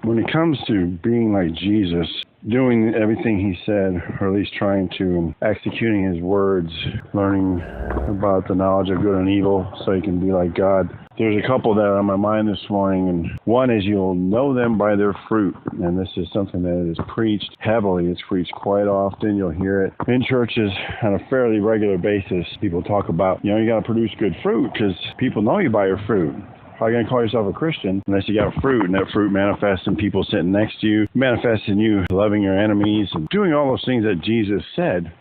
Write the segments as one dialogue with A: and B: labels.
A: When it comes to being like Jesus, doing everything he said, or at least trying to, executing his words, learning about the knowledge of good and evil so you can be like God. There's a couple that are on my mind this morning, and one is you'll know them by their fruit. And this is something that is preached heavily. It's preached quite often. You'll hear it in churches on a fairly regular basis. People talk about, you got to produce good fruit because people know you by your fruit. How are you going to call yourself a Christian unless you got fruit, and that fruit manifests in people sitting next to you, manifests in you loving your enemies and doing all those things that Jesus said?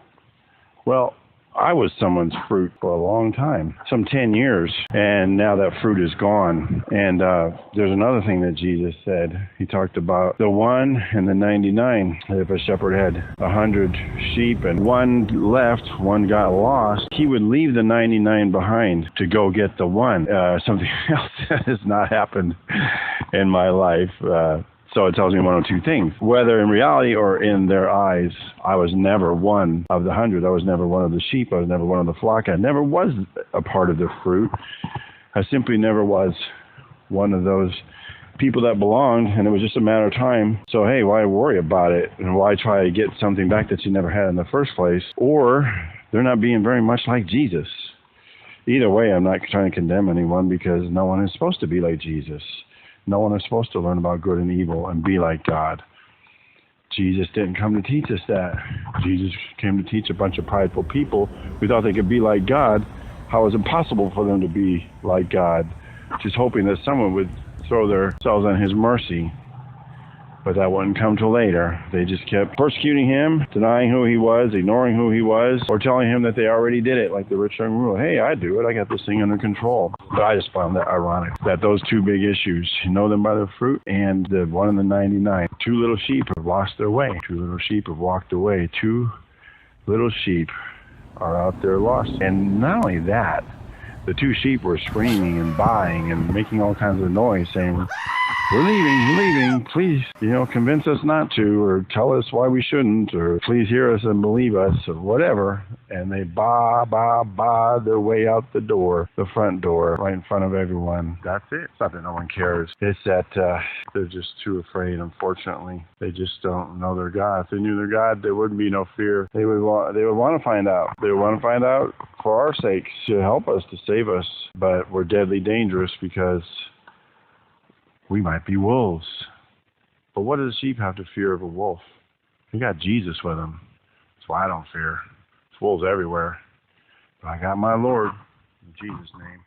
A: Well, I was someone's fruit for a long time, some 10 years, and now that fruit is gone. And there's another thing that Jesus said. He talked about the 1 and the 99. If a shepherd had 100 sheep and one left, one got lost, he would leave the 99 behind to go get the one. Something else that has not happened in my life. So it tells me one of two things. Whether in reality or in their eyes, I was never one of the 100. I was never one of the sheep. I was never one of the flock. I never was a part of the fruit. I simply never was one of those people that belonged, and it was just a matter of time. So, hey, why worry about it? And why try to get something back that you never had in the first place? Or they're not being very much like Jesus. Either way, I'm not trying to condemn anyone because no one is supposed to be like Jesus. No one is supposed to learn about good and evil and be like God. Jesus didn't come to teach us that. Jesus came to teach a bunch of prideful people who thought they could be like God, how it was impossible for them to be like God, just hoping that someone would throw themselves on his mercy. But that wouldn't come till later. They just kept persecuting him, denying who he was, ignoring who he was, or telling him that they already did it, like the rich young ruler. Hey, I do it. I got this thing under control. But I just found that ironic, that those two big issues, you know them by their fruit, and the 1 and the 99. 2 little sheep have lost their way. 2 little sheep have walked away. 2 little sheep are out there lost. And not only that, the 2 sheep were screaming and baaing and making all kinds of noise, saying, we're leaving, please, convince us not to, or tell us why we shouldn't, or please hear us and believe us, or whatever. And they baa their way out the door, the front door, right in front of everyone. That's it. It's not that no one cares. It's that they're just too afraid, unfortunately. They just don't know their God. If they knew their God, there wouldn't be no fear. They would want to find out. They would want to find out for our sakes, to help us, to save us. But we're deadly dangerous because we might be wolves. But what does a sheep have to fear of a wolf? They got Jesus with them. That's why I don't fear. There's wolves everywhere. But I got my Lord. In Jesus' name.